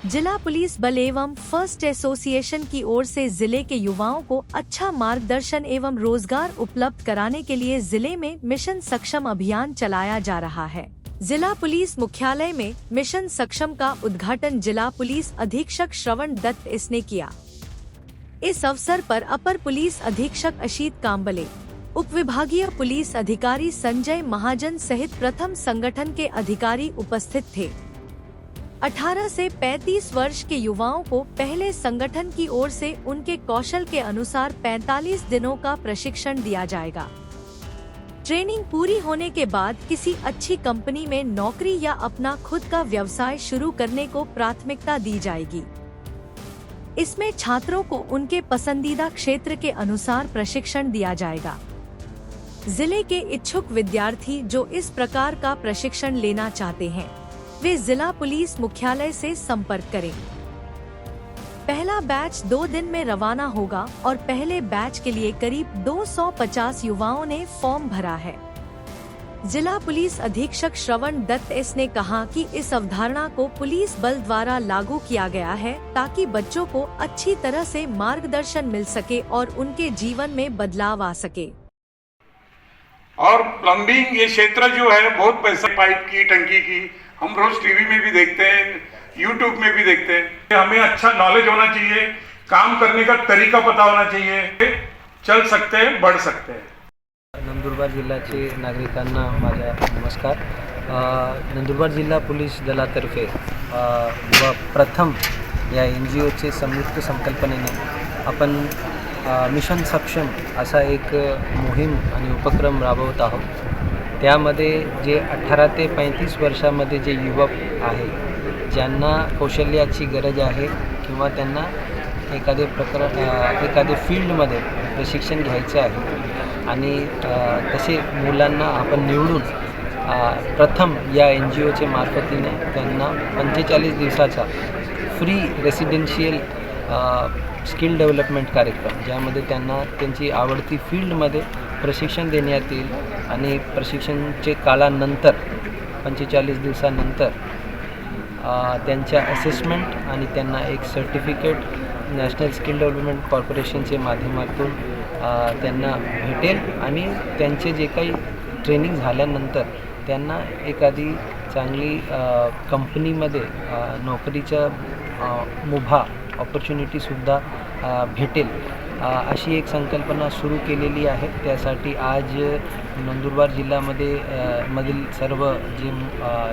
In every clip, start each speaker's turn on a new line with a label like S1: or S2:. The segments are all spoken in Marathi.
S1: जिला पुलिस बल एवं फर्स्ट एसोसिएशन की ओर से जिले के युवाओं को अच्छा मार्गदर्शन एवं रोजगार उपलब्ध कराने के लिए जिले में मिशन सक्षम अभियान चलाया जा रहा है। जिला पुलिस मुख्यालय में मिशन सक्षम का उद्घाटन जिला पुलिस अधीक्षक श्रवण दत्त ने किया। इस अवसर पर अपर पुलिस अधीक्षक अशीत काम्बले, उप विभागीय पुलिस अधिकारी संजय महाजन सहित प्रथम संगठन के अधिकारी उपस्थित थे। 18 से 35 वर्ष के युवाओं को पहले संगठन की ओर से उनके कौशल के अनुसार 45 दिनों का प्रशिक्षण दिया जाएगा। ट्रेनिंग पूरी होने के बाद किसी अच्छी कंपनी में नौकरी या अपना खुद का व्यवसाय शुरू करने को प्राथमिकता दी जाएगी। इसमें छात्रों को उनके पसंदीदा क्षेत्र के अनुसार प्रशिक्षण दिया जाएगा। जिले के इच्छुक विद्यार्थी जो इस प्रकार का प्रशिक्षण लेना चाहते हैं, वे जिला पुलिस मुख्यालय से संपर्क करें। पहला बैच 2 दिन में रवाना होगा और पहले बैच के लिए करीब 250 युवाओं ने फॉर्म भरा है। जिला पुलिस अधीक्षक श्रवण दत्त ने कहा कि इस अवधारणा को पुलिस बल द्वारा लागू किया गया है ताकि बच्चों को अच्छी तरह से मार्गदर्शन मिल सके और उनके जीवन में बदलाव आ सके।
S2: और प्लम्बिंग ये क्षेत्र जो है बहुत पैसा, पाइप की, टंकी की, हम रोज टीवी में भी देखते हैं, यूट्यूब में भी देखते हैं। हमें अच्छा नॉलेज होना चाहिए, काम करने का तरीका पता होना चाहिए, चल सकते हैं, बढ़ सकते हैं।
S3: नंदुरबार जिल्ह्याचे नागरिकांना माझा नमस्कार। नंदुरबार जिल्हा पोलीस दलातर्फे व प्रथम या NGOचे संयुक्त संकल्पनेने आपण मिशन सक्षम असा एक मोहीम आणि उपक्रम राबवत आहोत। त्यामध्ये जे 18 ते 35 वर्षामध्ये जे युवक आहे, ज्यांना कौशल्याची गरज आहे किंवा त्यांना एखाद्या फील्डमध्ये प्रशिक्षण घ्यायचं आहे आणि तसे मुलांना आपण निवडून प्रथम या NGOचे मार्फतीने त्यांना 45 दिवसाचा फ्री रेसिडेन्शियल स्किल डेव्हलपमेंट कार्यक्रम, ज्यामध्ये त्यांना त्यांची आवडती फील्डमध्ये प्रशिक्षण देण्यात येईल आणि प्रशिक्षणाचे काळानंतर 45 दिवसानंतर त्यांच्या असेसमेंट आणि त्यांना एक सर्टिफिकेट नॅशनल स्किल डेव्हलपमेंट कॉर्पोरेशनचे माध्यमातून त्यांना भेटेल आणि त्यांचे जे काही ट्रेनिंग झाल्यानंतर त्यांना एखादी चांगली कंपनीमध्ये नोकरीच्या मुभा ऑपॉर्च्युनिटीसुद्धा भेटेल अशी एक संकल्पना सुरू केलेली आहे। त्यासाठी आज नंदुरबार मधील सर्व जे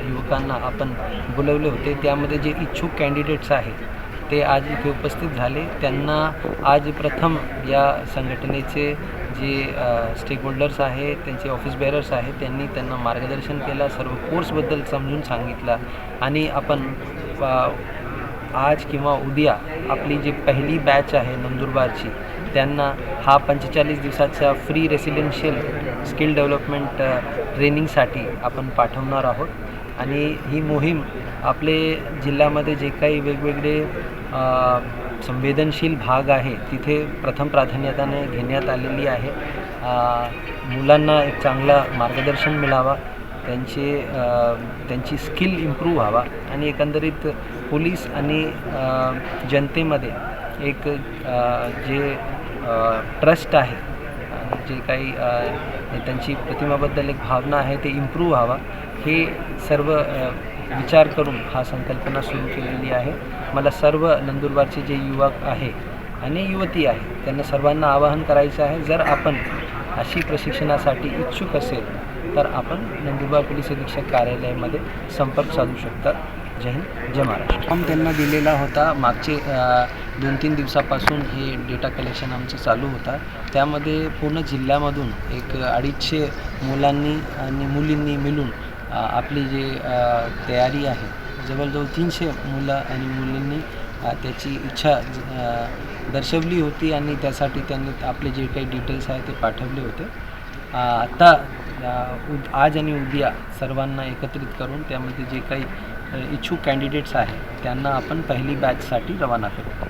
S3: युवकांना आपण बोलवले होते, त्यामध्ये जे इच्छुक कॅन्डिडेट्स आहेत ते आज इथे उपस्थित झाले। त्यांना आज प्रथम या संघटनेचे जे स्टेक होल्डर्स आहेत, त्यांचे ऑफिस बेअरर्स आहेत, त्यांना मार्गदर्शन केलं, सर्व कोर्सबद्दल समजून सांगितलं आणि आपण आज किंवा उद्या आपली जी पहिली बॅच आहे नंदुरबारची, त्यांना हा 45 दिवसाचा फ्री रेसिडेन्शियल स्किल डेव्हलपमेंट ट्रेनिंगसाठी आपण पाठवणार आहोत। आणि ही मोहीम आपले जिल्ह्यामध्ये जे काही वेगवेगळे संवेदनशील भाग आहे तिथे प्रथम प्राधान्याने घेण्यात आलेली आहे। मुलांना एक चांगला मार्गदर्शन मिळावा, त्यांची स्किल इम्प्रूव्ह व्हावा आणि एकंदरीत पोलीस आणि जनतेमध्ये एक जे ट्रस्ट आहे, जे काही त्यांची प्रतिमाबद्दल एक भावना आहे ते इम्प्रूव्ह व्हावा, हे सर्व विचार करून हा संकल्पना सुरू केलेली आहे। मला सर्व नंदुरबारचे जे युवक आहे आणि युवती आहे त्यांना सर्वांना आवाहन करायचं आहे, जर आपण अशी प्रशिक्षणासाठी इच्छुक असेल तर आपण नंदुरबार पोलीस अधीक्षक कार्यालयामध्ये संपर्क साधू शकतात। जय हिंद, जय महाराष्ट्र। फॉर्म त्यांना दिलेला होता। मागचे 2-3 दिवसापासून हे डेटा कलेक्शन आमचं चालू होता। त्यामध्ये पूर्ण जिल्ह्यामधून एक 250 मुलांनी आणि मुलींनी मिळून आपली जे तयारी आहे, जवळजवळ 300 मुलं आणि मुलींनी त्याची इच्छा दर्शवली होती आणि त्यासाठी त्यांनी आपले जे काही डिटेल्स आहे ते पाठवले होते। आता आज आणि उद्या सर्वांना एकत्रित करून त्यामध्ये जे काही इच्छुक कॅन्डिडेट्स आहेत त्यांना आपण पहिली बॅचसाठी रवाना करू।